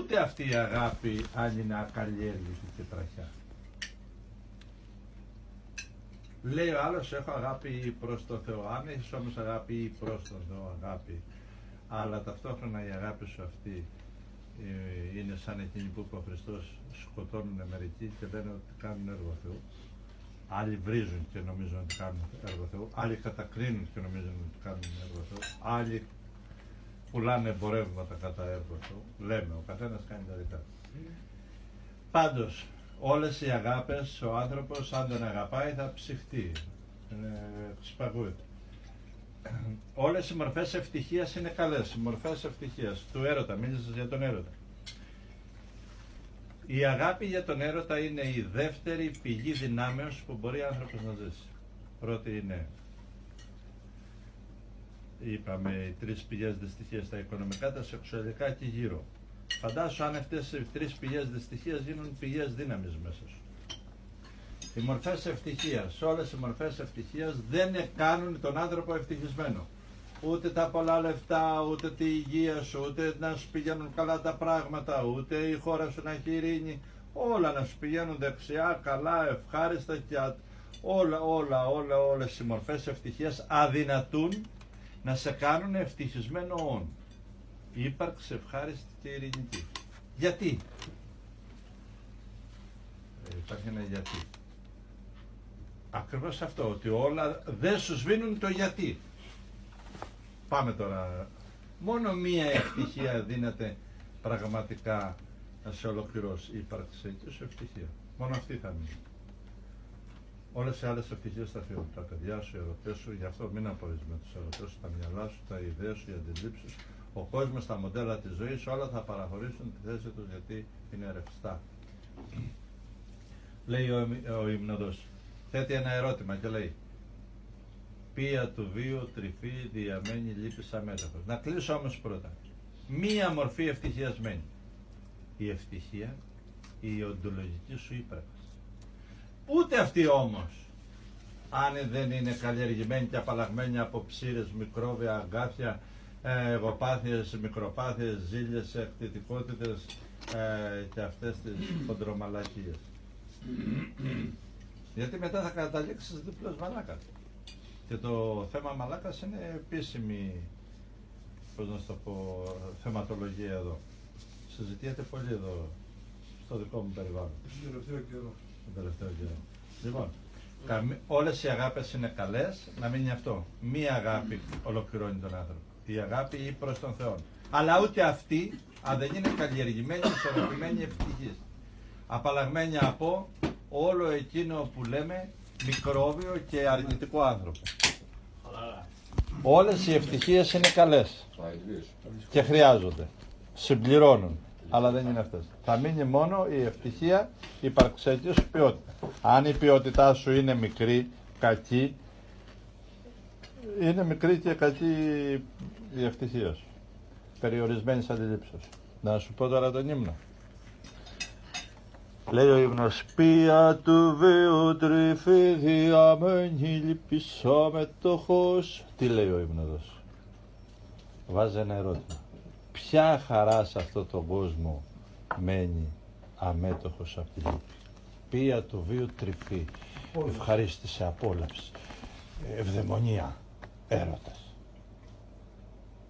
ούτε αυτή η αγάπη αν είναι ακαλλιέργητη και τραχιά. Λέει ο άλλος, έχω αγάπη προς τον Θεό. Αν έχεις όμως αγάπη προς τον Θεό, αγάπη, αλλά ταυτόχρονα η αγάπη σου αυτή είναι σαν εκείνη που είπε ο Χριστός, σκοτώνουν μερικοί και λένε ότι κάνουν έργο Θεού. Άλλοι βρίζουν και νομίζουν ότι κάνουν έργο Θεού. Άλλοι κατακρίνουν και νομίζουν ότι κάνουν έργο Θεού. Άλλοι πουλάνε εμπορεύματα κατά έργο Θεού. Λέμε, ο καθένας κάνει τα δικά του. Πάντως, όλες οι αγάπες, ο άνθρωπος αν δεν αγαπάει θα ψυχτεί, σπαγούεται. Όλες οι μορφές ευτυχίας είναι καλές, οι μορφές ευτυχίας, του έρωτα, μίλησες για τον έρωτα. Η αγάπη για τον έρωτα είναι η δεύτερη πηγή δυνάμεως που μπορεί ο άνθρωπος να ζήσει. Πρώτη είναι, είπαμε, οι τρεις πηγές δυστυχίας, τα οικονομικά, τα σεξουαλικά και γύρω. Φαντάσου αν αυτές οι τρεις πηγές δυστυχίας γίνουν πηγές δύναμης μέσα σου. Οι μορφές ευτυχίας, όλες οι μορφές ευτυχίας δεν κάνουν τον άνθρωπο ευτυχισμένο. Ούτε τα πολλά λεφτά, ούτε τη υγεία σου, ούτε να σου πηγαίνουν καλά τα πράγματα, ούτε η χώρα σου να έχει ειρήνη. Όλα να σου πηγαίνουν δεξιά, καλά, ευχάριστα και όλες οι μορφές ευτυχίας αδυνατούν να σε κάνουν ευτυχισμένο όν. Ύπαρξη ευχάριστη και ειρηνική. Γιατί? Υπάρχει ένα γιατί. Ακριβώς αυτό, ότι όλα δεν σου σβήνουν το γιατί. Πάμε τώρα. Μόνο μία ευτυχία δύναται πραγματικά να σε ολοκληρώσει η ύπαρξη και σου ευτυχία. Μόνο αυτή θα μείνει. Όλες οι άλλες ευτυχίες θα φύγουν. Τα παιδιά σου, οι ερωτές σου, γι' αυτό μην απορείς με τους ερωτές σου, τα μυαλά σου, τα ιδέες σου, οι αντιλήψεις σου. Ο κόσμος, τα μοντέλα της ζωής, όλα θα παραχωρήσουν τη θέση τους γιατί είναι ρευστά. Λέει ο υμνοδός, θέτει ένα ερώτημα και λέει, ποια του βίου τρυφή διαμένει λύπης αμέτωχος. Να κλείσω όμως πρώτα. Μία μορφή ευτυχίας μένει. Η ευτυχία, η οντολογική σου ύπαρξη. Ούτε αυτή όμως, αν δεν είναι καλλιεργημένη και απαλλαγμένη από ψήρες, μικρόβια, αγκάθια, εγωπάθειες, μικροπάθειες, ζήλιες, εκτιτικότητες και αυτές τις χοντρομαλακίες. Γιατί μετά θα καταλήξεις διπλός μαλάκας. Και το θέμα μαλάκας είναι επίσημη, πώς να το πω, θεματολογία εδώ. Συζητιέται πολύ εδώ, στο δικό μου περιβάλλον. Στον τελευταίο καιρό. Λοιπόν, όλες οι αγάπες είναι καλές, να μείνει αυτό. Μία αγάπη ολοκληρώνει τον άνθρωπο. Η αγάπη ή προς τον Θεό. Αλλά ούτε αυτή, αν δεν είναι καλλιεργημένη, ισορροπημένη, ευτυχής. Απαλλαγμένη από όλο εκείνο που λέμε μικρόβιο και αρνητικό άνθρωπο. Όλες οι ευτυχίες είναι καλές και χρειάζονται. Συμπληρώνουν. Αλλά δεν είναι αυτές. Θα μείνει μόνο η ευτυχία, η υπαρξιακή σου ποιότητα. Αν η ποιότητά σου είναι μικρή, κακή, είναι μικρή και κακή η ευτυχία σου. Περιορισμένης αντιλήψεως. Να σου πω τώρα τον ύμνο. Λέει ο ύμνος, ποια του βίου τρυφή διαμένει λύπης αμέτωχος. Τι λέει ο ύμνοδος? Βάζει ένα ερώτημα. Ποια χαρά σε αυτόν τον κόσμο μένει αμέτωχος από τη λύπη? Ποια του βίου τρυφή, ευχαρίστηση, απόλαυση, ευδαιμονία, έρωτας.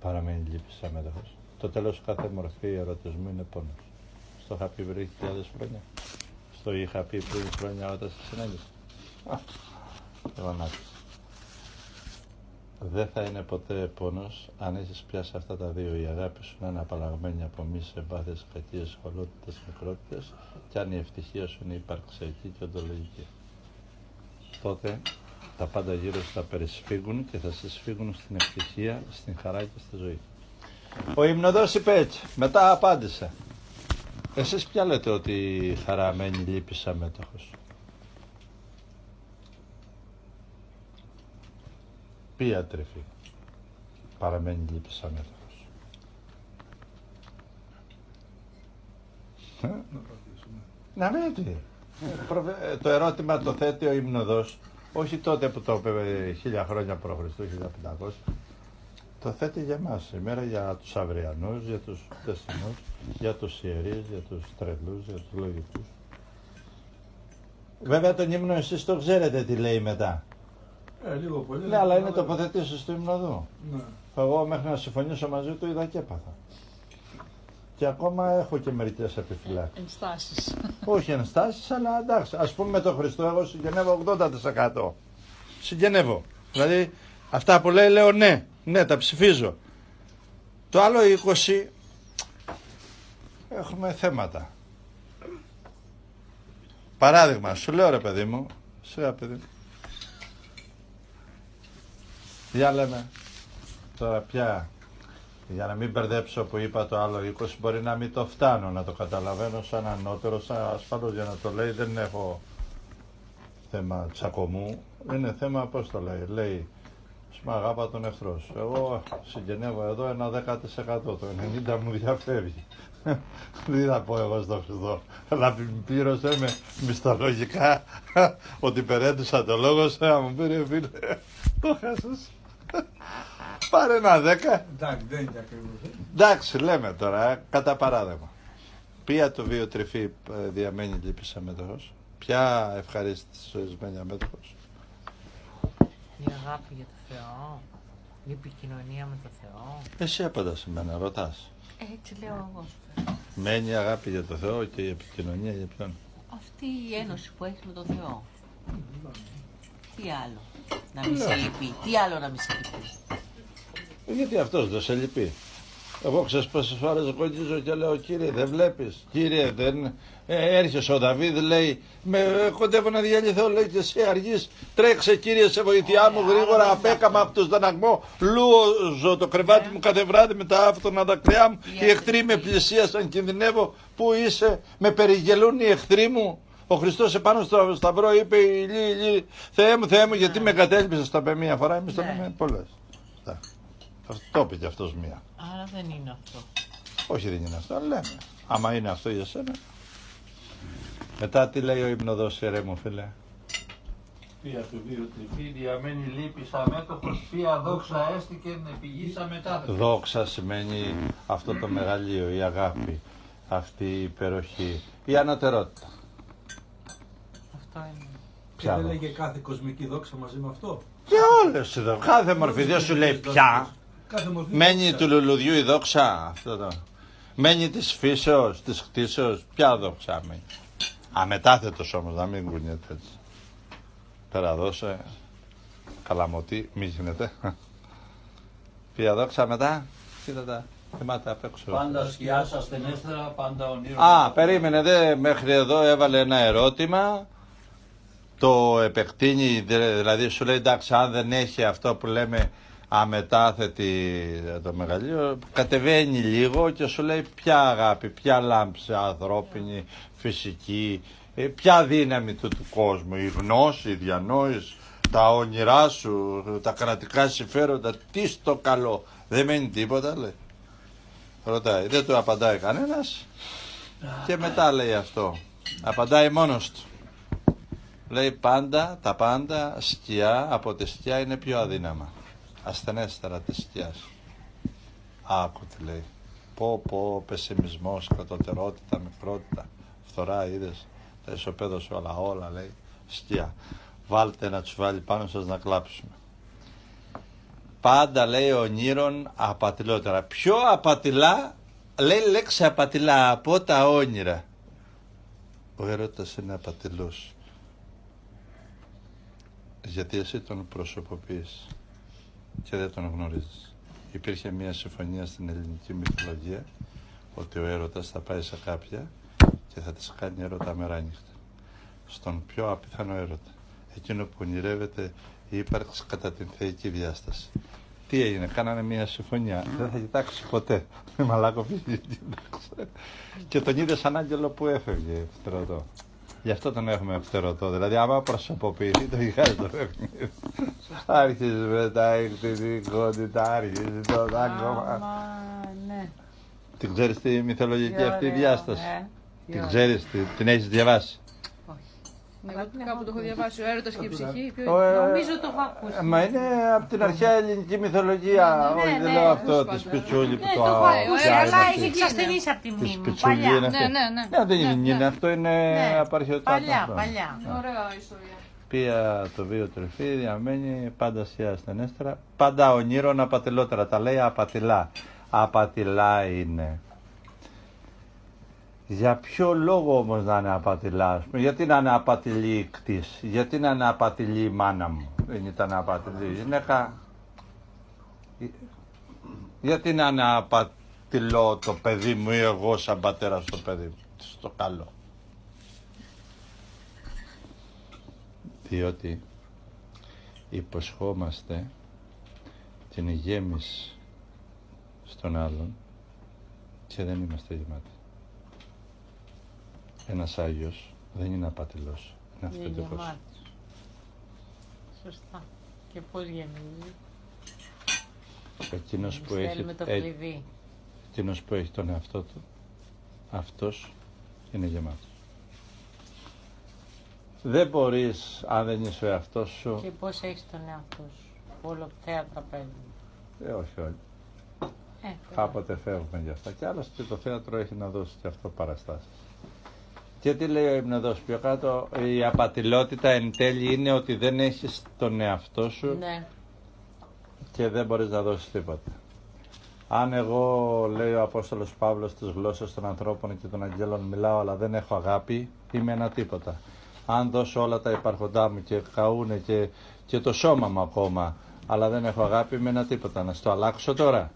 Παραμένει λύπης αμέτωχος. Το τέλος κάθε μορφή ερωτισμού είναι πόνος. Στο είχα πει πριν 1000 χρόνια. Στο είχα πει πριν χρόνια όταν σε συνάντησα. Δεν θα είναι ποτέ πόνος αν έχεις πιάσει αυτά τα δύο. Η αγάπη σου να είναι απαλλαγμένη από μη εμπάθειες, κακίες, χολότητες, μικρότητες, και αν η ευτυχία σου είναι υπαρξιακή και οντολογική. Τότε τα πάντα γύρω σου θα περισφύγουν και θα σε σφίγγουν στην ευτυχία, στην χαρά και στη ζωή. Ο υμνοδός είπε έτσι, μετά απάντησε. Εσείς ποια λέτε ότι η χαρά μένει λύπης αμέτωχος? Ποια τρυφή παραμένει λύπης αμέτωχος? Να μένει. Το ερώτημα το θέτει ο υμνοδός, όχι τότε που το είπε 1000 χρόνια π.Χ., 1500. Το θέτει για εμάς σήμερα, για τους αυριανούς, για τους χτεσινούς, για τους ιερείς, για τους τρελούς, για τους λογικούς. Βέβαια τον ύμνο εσείς το ξέρετε τι λέει μετά. Λίγο πολύ. Ναι, αλλά είναι τοποθετήσεις του υμνοδού. Ναι. Εγώ μέχρι να συμφωνήσω μαζί του είδα και έπαθα. Και ακόμα έχω και μερικές επιφυλάξεις. Ενστάσεις. Όχι ενστάσεις, αλλά εντάξει. Ας πούμε με τον Χριστό εγώ συγγενεύω 80%. Συγγενεύω. Δηλαδή αυτά που λέει λέω ναι. Ναι, τα ψηφίζω. Το άλλο 20 έχουμε θέματα. Παράδειγμα, σου λέω ρε παιδί μου. Σιγά παιδί μου. Για λέμε. Τώρα πια. Για να μην μπερδέψω που είπα το άλλο 20 μπορεί να μην το φτάνω να το καταλαβαίνω σαν ανώτερο, ασφαλώς για να το λέει δεν έχω θέμα τσακωμού, είναι θέμα πώς το λέει, λέει αγάπα τον εχθρό σου. Εγώ συγγενεύω εδώ ένα 10%, το 90% μου διαφεύγει. Δεν θα πω εγώ στο Χριστό, αλλά πλήρωσέ με μισθολογικά ότι περέντουσα το λόγο σου, να μου πει ρε φίλε, το χάσες. Πάρε ένα 10. Εντάξει, δεν είναι ακριβώς. Εντάξει, λέμε τώρα, κατά παράδειγμα. Ποια το βίο τρυφή διαμένει λύπησα μέτοχος. Ποια ευχαρίστηση ζωισμένη αμέτωχος. Η αγάπη για το Θεό. Η επικοινωνία με το Θεό. Εσύ απαντάς σε μένα, ρωτάς. Έτσι λέω εγώ. Μένει η αγάπη για το Θεό και η επικοινωνία για ποιον. Αυτή η ένωση που έχει με τον Θεό. Τι άλλο να μην σε λυπεί. Τι άλλο να μην σε λυπεί. Γιατί αυτός δεν σε λυπεί. Εγώ ξέρεις πόσες φορές κοντζίζω και λέω κύριε δεν βλέπεις, κύριε δεν... έρχεσαι ο Δαβίδ λέει με κοντεύω να διαλυθώ, λέει και εσύ αργείς, τρέξε κύριε σε βοήθειά μου γρήγορα, απέκαμα από το στεναγμό, λούζω το κρεβάτι μου κάθε βράδυ με τα άφθονα δακτριά μου, οι εχθροί με πλησίασαν, κινδυνεύω, πού είσαι, με περιγελούν οι εχθροί μου. Ο Χριστός επάνω στο σταυρό είπε ηλί, Θεέ μου γιατί με εγκατέλειψες, το είπε μία φορά, εμείς το λέμε πολλές. Αυτό το είπε και αυτός μία. Άρα δεν είναι αυτό. Όχι δεν είναι αυτό, αλλά λέμε. Άμα είναι αυτό για σένα. Μετά τι λέει ο υμνοδός μου φίλε. Ποια του βίου τρυφή, διαμένει λύπης αμέτωχος, ποια δόξα έστηκε επιγήσα μετά. Δόξα σημαίνει αυτό το μεγαλείο, η αγάπη, αυτή η υπεροχή, η ανωτερότητα. Αυτό είναι. Και δεν λέγε κάθε κοσμική δόξα μαζί με αυτό. Και όλες εδώ, κάθε μορφή δεν σου λέει πια. Μένει του λουλουδιού η δόξα, αυτό το. Μένει της φύσεως, της χτίσεως, ποια δόξα μένει. Αμετάθετος όμως, να μην κουνιέται έτσι. Πέρα δώσε, καλαμωτή, μη γίνεται. Ποια δόξα μετά, κοίτα τα θυμάται απ' έξω. Πάντα σκιά σας ασθενέστερα, πάντα ονείρο. Α, περίμενε, δε, μέχρι εδώ έβαλε ένα ερώτημα. Το επεκτείνει, δηλαδή σου λέει εντάξει αν δεν έχει αυτό που λέμε αμετάθετη το μεγαλείο, κατεβαίνει λίγο και σου λέει ποια αγάπη, ποια λάμψη ανθρώπινη, φυσική, ποια δύναμη του κόσμου, η γνώση, η διανόηση, τα όνειρά σου, τα κρατικά συμφέροντα, τι στο καλό, δεν μένει τίποτα λέει. Ρωτάει, δεν του απαντάει κανένας και μετά λέει αυτό, απαντάει μόνος του. Λέει πάντα, τα πάντα, σκιά, από τη σκιά είναι πιο αδύναμα. Ασθενέστερα της σκιάς. Άκου τι λέει. Πω, πεσημισμός, κατωτερότητα, μικρότητα, φθορά, είδες, τα ισοπαίδωσε όλα λέει, σκιά. Βάλτε να τους βάλει πάνω σας να κλάψουμε. Πάντα λέει ονείρων απατηλότερα. Πιο απατηλά, λέει λέξη απατηλά από τα όνειρα. Ο έρωτας είναι απατηλός. Γιατί εσύ τον προσωποποιείς και δεν τον γνωρίζεις. Υπήρχε μια συμφωνία στην ελληνική μυθολογία ότι ο έρωτας θα πάει σε κάποια και θα της κάνει έρωτα μέρα νύχτα. Στον πιο απίθανο έρωτα. Εκείνο που ονειρεύεται η ύπαρξη κατά την θεϊκή διάσταση. Τι έγινε, κάνανε μια συμφωνία. Δεν θα κοιτάξει ποτέ. Με μαλάκο φύγει. Και τον είδε σαν άγγελο που έφευγε φτερωτό. Γι' αυτό τον έχουμε φτερωτό. Δηλαδή, άμα προσωποποιηθεί, το βγάζει το παιχνίδι. Άρχισε με τα εκτιμικότητα, άρχισε το δάγκωμα. Ναι. Την ξέρεις τη μυθολογική αυτή ωραίο, διάσταση. Την ξέρεις, την έχεις διαβάσει. Όχι. Εγώ κάπου το έχω διαβάσει. Ο έρωτας και η ψυχή. Νομίζω το έχω ακούσει. Μα είναι από την αρχαία ελληνική μυθολογία. Όχι, δεν λέω αυτό τη Πιτσούλη που Ναι, το το έχω ακούσει, αλλά αυτή. έχει εξασθενήσει από τη Της μνήμη μου. Πιτσούλη Παλιά. είναι αυτή. Ναι. Δεν είναι αυτό, είναι Ναι, από αρχαιοτάτα. παλιά. Ωραία ιστορία. Πία το βίο τροφή, διαμένει πάντα σιά ασθενέστερα, πάντα ονείρων απατηλότερα. Τα λέει απατηλά. Απατηλά είναι. Για ποιο λόγο όμως να είναι απατηλά, ας πούμε? Γιατί να είναι απατηλή η κτής, γιατί να είναι απατηλή η μάνα μου? Δεν ήταν απατηλή η γυναίκα. Γιατί να είναι απατηλό το παιδί μου ή εγώ σαν πατέρα στο παιδί μου? Στο καλό. Διότι υποσχόμαστε την γέμιση στον άλλον και δεν είμαστε γεμάτοι. Ένας Άγιος δεν είναι απατηλός, είναι αυθεντικός. Γεμάτος. Σωστά. Και πώς γεμίζει? Εκείνος που Στέλνουμε το κλειδί. εκείνος που έχει τον εαυτό του, αυτός είναι γεμάτος. Δεν μπορείς, αν δεν είσαι ο εαυτός σου... Και πώς έχεις τον εαυτό σου? Όλο θέατρα παίζουν. Όχι όλοι. Κάποτε φεύγουμε γι' αυτά. Και άλλωστε το θέατρο έχει να δώσει και αυτό παραστάσεις. Και τι λέει ο υμνοδός πιο κάτω? Η απατηλότητα εν τέλει είναι ότι δεν έχεις τον εαυτό σου, Ναι. και δεν μπορείς να δώσεις τίποτα. Αν εγώ, λέει ο Απόστολος Παύλος, τις γλώσσες των ανθρώπων και των αγγέλων μιλάω, αλλά δεν έχω αγάπη, είμαι ένα τίποτα. Αν δώσω όλα τα υπάρχοντά μου και καούνε και το σώμα μου ακόμα, αλλά δεν έχω αγάπη, είμαι ένα τίποτα. Να στο αλλάξω τώρα?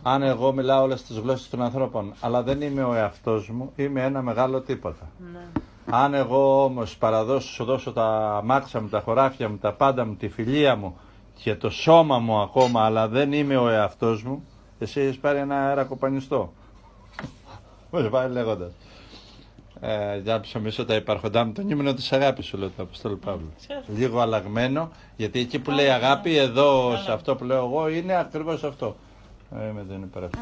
Αν εγώ μιλάω όλες τις γλώσσες των ανθρώπων, αλλά δεν είμαι ο εαυτός μου, είμαι ένα μεγάλο τίποτα. Ναι. Αν εγώ όμως σου δώσω τα αμάξια μου, τα χωράφια μου, τα πάντα μου, τη φιλία μου και το σώμα μου ακόμα, αλλά δεν είμαι ο εαυτός μου, εσύ έχεις πάρει ένα αέρα κοπανιστό. Πώς πάει λέγοντας. Για να ψωμίσω τα υπάρχοντά μου, τον ύμνο της αγάπης, σου λέω το Απόστολο Παύλο. Λίγο αλλαγμένο, γιατί εκεί που λέει αγάπη, εδώ σε αυτό που λέω εγώ, είναι ακριβώς αυτό. Με την υπεραστή.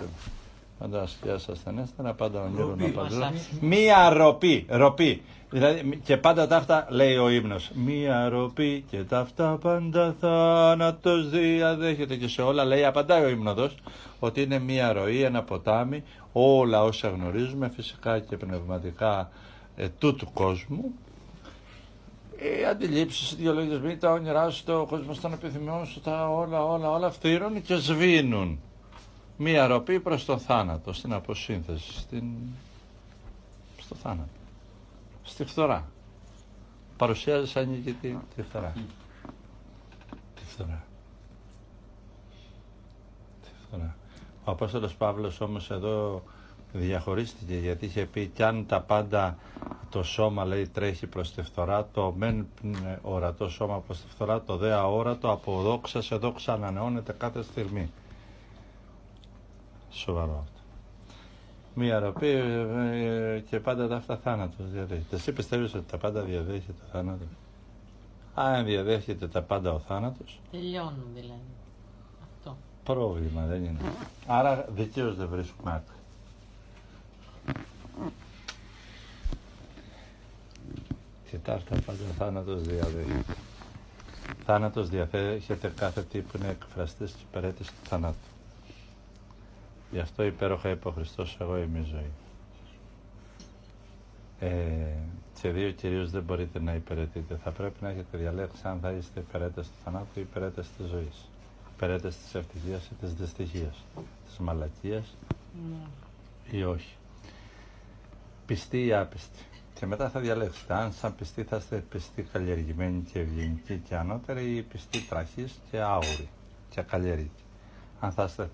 Πάντα ασκιάς ασθενέστερα, πάντα ονείρων απαντών. Μία ροπή. Δηλαδή, και πάντα τα αυτά λέει ο ύμνος. Μία ροπή και τα αυτά πάντα θάνατος διαδέχεται. Και σε όλα λέει, απαντάει ο ύμνοδος, ότι είναι μία ροή, ένα ποτάμι, όλα όσα γνωρίζουμε, φυσικά και πνευματικά τούτου κόσμου. Οι αντιλήψεις, οι διαλογισμοί, τα όνειρά σου, το κόσμο των επιθυμιών σου, τα όλα φθύρουν και σβήνουν. Μία ροπή προς τον θάνατο, στην αποσύνθεση, στο θάνατο, στη φθορά. Παρουσιάζει σαν νικητή τη φθορά. Τη φθορά. Ο Απόστολος Παύλος όμως εδώ διαχωρίστηκε, γιατί είχε πει κι αν τα πάντα το σώμα, λέει, τρέχει προς τη φθορά, το μεν ορατό σώμα προς τη φθορά, το δε αόρατο από δόξα σε δόξα ανανεώνεται κάθε στιγμή. Σοβαρό αυτό. Μία ροπή και πάντα τα αυτά θάνατος διαδέχεται. Εσύ πιστεύεις ότι τα πάντα διαδέχεται θάνατος? Αν διαδέχεται τα πάντα ο θάνατος, Τελειώνουν δηλαδή. Αυτό. πρόβλημα δεν είναι. Άρα δικαίως δεν βρίσκουμε άκρη. Και τα αυτά πάντα ο θάνατος διαδέχεται. Θάνατος διαδέχεται κάθε τι που είναι εκφραστής της υπηρέτησης του θανάτου. Γι' αυτό υπέροχα είπε ο Χριστός, εγώ είμαι η ζωή. Και δύο κυρίως δεν μπορείτε να υπηρετείτε. Θα πρέπει να έχετε διαλέξει αν θα είστε υπηρέτες του θανάτου ή υπηρέτες της ζωής. Υπηρέτες της ευτυχίας ή της δυστυχίας, της μαλακίας ή όχι. Πιστοί ή άπιστοι. Και μετά θα διαλέξετε αν σαν πιστοί θα είστε πιστοί καλλιεργημένοι και ευγενικοί και ανώτεροι ή πιστοί τραχείς και άουροι και ακαλλιεργητοί. Αν θα είστε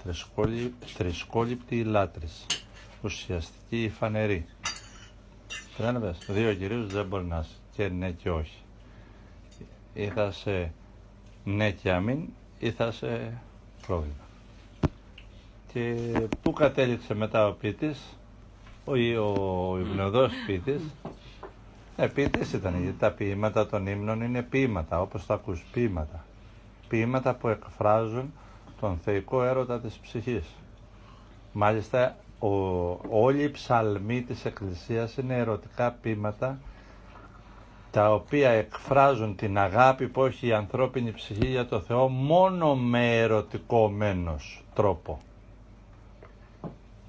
θρησκόληπτοι ή λάτρεις, ουσιαστικοί ή φανεροί. Κατάλαβες, δύο κυρίους δεν μπορεί να είσαι, και ναι και όχι. Ή θα είσαι ναι και αμήν, ή θα είσαι πρόβλημα. Και πού κατέληξε μετά ο ποιητής, ο υμνοδός ποιητής? Ποιητής ήταν, γιατί τα ποίηματα των ύμνων είναι ποίηματα, όπως τα ακούς, ποίηματα. Ποίηματα που εκφράζουν τον θεϊκό έρωτα της ψυχής. Μάλιστα όλοι οι ψαλμοί της Εκκλησίας είναι ερωτικά ποίηματα τα οποία εκφράζουν την αγάπη που έχει η ανθρώπινη ψυχή για το Θεό μόνο με ερωτικομένος τρόπο.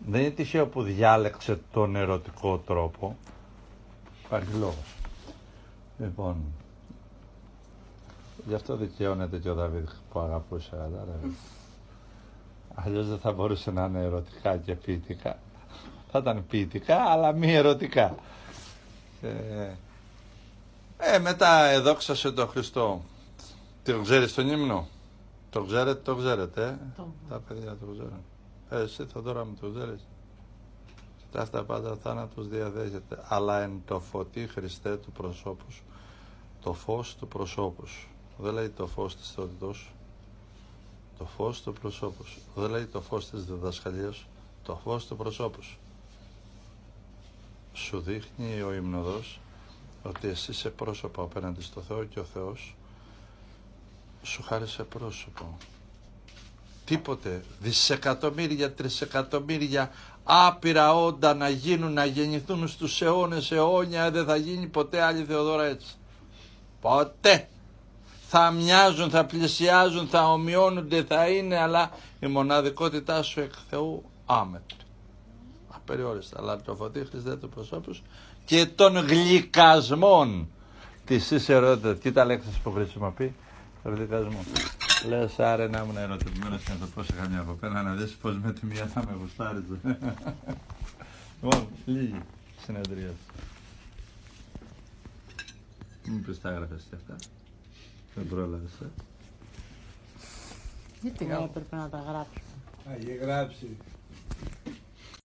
Δεν είναι τυχαίο που διάλεξε τον ερωτικό τρόπο. Υπάρχει λόγος. Λοιπόν, γι' αυτό δικαιώνεται και ο Δαβίδ που αγαπούσε, κατάλαβες. Αλλιώς δεν θα μπορούσε να είναι ερωτικά και ποιητικά. Θα ήταν ποιητικά, αλλά μη ερωτικά. Μετά εδόξασε τον Χριστό. Το ξέρεις τον ύμνο? Το ξέρετε, Τα παιδιά το ξέρουν. Εσύ Θοδώρα μου το ξέρεις? Κοιτάς τα πάντα θάνατος διαδέχεται, αλλά εν το φωτί Χριστέ του προσώπου σου, το φως του προσώπου σου. Δεν λέει το φως της θεότητός σου, το φως του προσώπου σου. Δεν λέει το φως της διδασκαλίας σου, το φως του προσώπου σου. Σου δείχνει ο υμνοδός ότι εσύ είσαι πρόσωπο απέναντι στο Θεό και ο Θεός σου χάρισε πρόσωπο. Τίποτε, δισεκατομμύρια, τρισεκατομμύρια, άπειρα όντα να γίνουν, να γεννηθούν στους αιώνες, αιώνια, δεν θα γίνει ποτέ άλλη Θεοδώρα έτσι. Ποτέ. Θα μοιάζουν, θα πλησιάζουν, θα ομοιώνονται, θα είναι, αλλά η μοναδικότητά σου εκ Θεού άμετρη. Απεριόριστα, αλλά το φωτί Χριστέ του προσώπου και των γλυκασμών της ισερότητας. Κοίτα λέξεις που χρησιμοποιεί, το γλυκασμό. Λες άρε να ήμουν ερωτημένος και να το πρόσεχα μια από πέρα να δεις πως με τη μία θα με γουστάριζε. Λοιπόν, λίγη συνεδρία. Μην πεις τα έγραφες και αυτά. Δεν πρόλαβες, Γιατί έπρεπε να τα γράψουμε. Έχει γράψει.